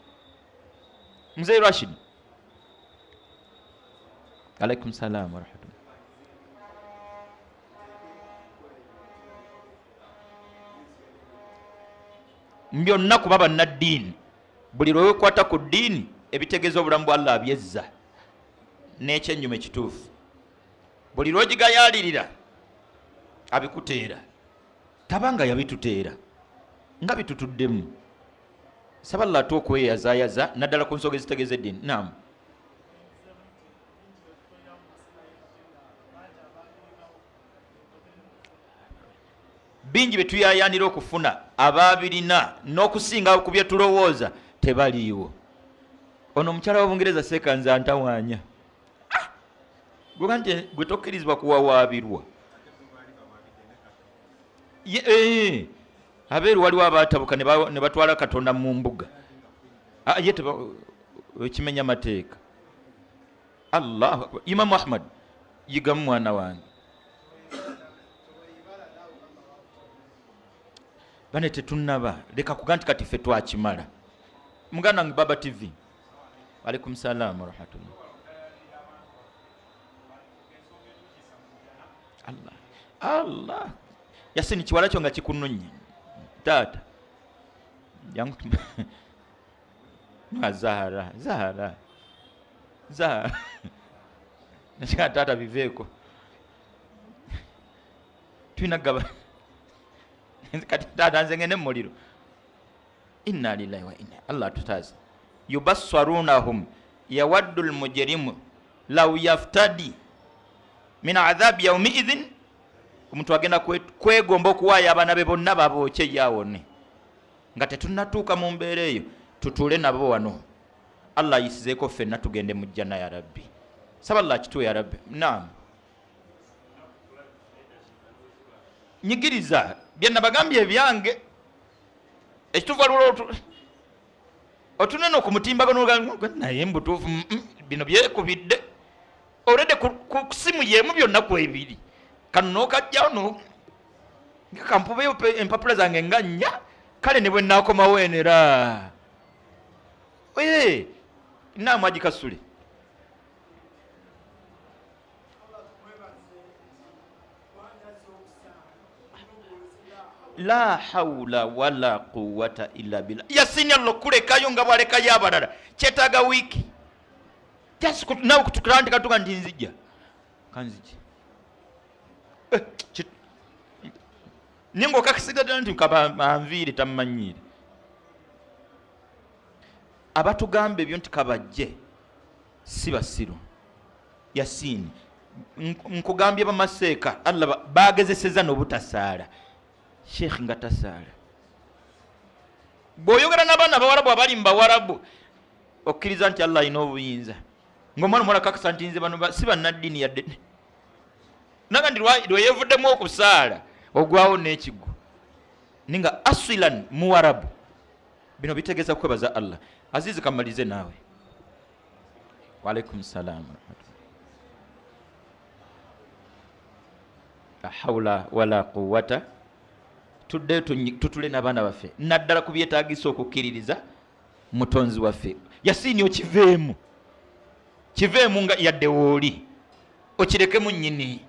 Mzee Rashid, alaikum salam wa rahmatullah. Mbyonna kuba bannaddiini buli lwe wekwata ku ddiini ebitegeeza obulamu bwa Allah abyezza n'ekyennyuma ekituufu. Buli lw'ogigayaalirira abikuteera tabanga yabituteera nga bitutuddemu. Saba Allah okweyazayaza naddala ku nsonga ezitegeeza eddiini. Naam. Bingi betuyayanira okufuna abaabirina n'okusinga ku bye tulowooza tebaliiwo. Ono omukyala w'Obungereza seekanza ntawaanya. Gwe tokkirizibwa kuwawaabirwa. Abeeru waliwo abaatabuka ne batwala Katonda mu mbuga. Ye kimenya mateeka. Allahu akbar. Imam Ahmad yigamu mwana wange. Bane tetunnaba leka kuganti kati ffe twakimala. Muganda ngi Baba TV. Alaikum salam wa rahmatullah. Allah Yasini kiwala kyo nga kikunonye taata yangu Zahara nashika taata biveeko twinagaba kati taata nze ngene muliro. Inna lillahi wa inna Allah tutazi yubassarunahum yawaddul mujrimu law yaftadi min adhabi yawmi idhin. Omuntu agenda kwegomba okuwaayo abaana be bonna babookye yawone nga tetunnatuuka mu mbeera eyo. Tutuule nabo wano Allah ayisizeeko ffenna tugende mu jjanna ya Rabbi. Saba Allah kituwe ya Rabbi. Naam, nyigiriza byenna bagambye ebyange ekituufu waliwo otunene okumutimbaga naye mbutuufu bino byekubidde olede ku simu yemu byonna kwebiri kano kajjao kampubeyo empapula zange nga nnya kale ne bwe naakomawo enera naamu Haji Kasule. La hawla wala quwwata illa billah. Yasini allo kulekayo nga bwalekayo abalala kyetaaga wiiki nawe kutukirandika tuga ndi nzijja kanzijja ningo kakisigadde nti kabanviire tammanyire abatugamba ebyo nti kabajje si basiru Yasini nkugambye bamaseeka Allah bagezeseza n'obutasaala Sheikh nga tasaala bw'oyogera n'abaana bawarabu abali mu bawarabu okkiriza nti Allah alina obuyinza ng'omwana muwala kakasa nti nze bano si bannaddiini yadde naga ndi lweyeevuddemu okusaala ogwawo n'ekigwo ninga aswilan muwarabu bino bitegeeza kwebaza Allah. Azizi kamalize naawe. Waalaikum salaam la hawla wala quwwata. Tudde tutule n'abaana baffe naddala ku byetaagisa okukkiririza mutonzi waffe. Yasini okiveemu nga yadde wooli okirekemu nnyini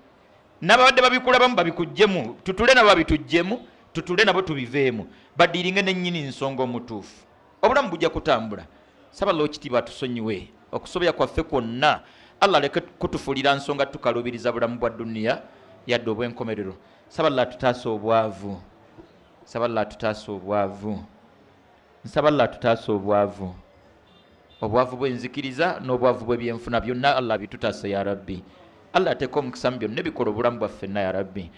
n'ababadde babikulabamu babikugjemu tutule nabo babitujjemu tutule nabo tubiveemu badiringe n'ennyini nsonga omutuufu obulamu bujja kutambula. Saba Allah ekitiibwa atusonyiwe okusobya kwaffe kwonna Allah aleke kutufuulira nsonga tukalubiriza bulamu bwa duniya yadde obw'enkomerero. Saba Allah atutaase obwavu. Saba Allah atutaase obwavu. Nsaba Allah atutaase obwavu. Obwavu bw'enzikiriza n'obwavu bw'ebyenfuna byonna Allah bitutaase ya Rabbi. Allah ateeka omukisa mu byonna ebikola obulamu bwaffe na ya Rabbi.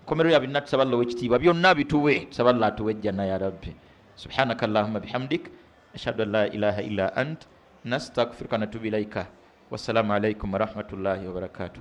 Nkomerero ya binna tusaba Allah ekitiibwa byonna bituwe tusaba Allah atuwe ejjana ya Rabbi. Subhanaka Allahumma bihamdik ashhadu an la ilaha illa ant nastaghfiruka wa natubu ilaika. Wassalamu alaikum wa rahmatullahi wa barakatuh.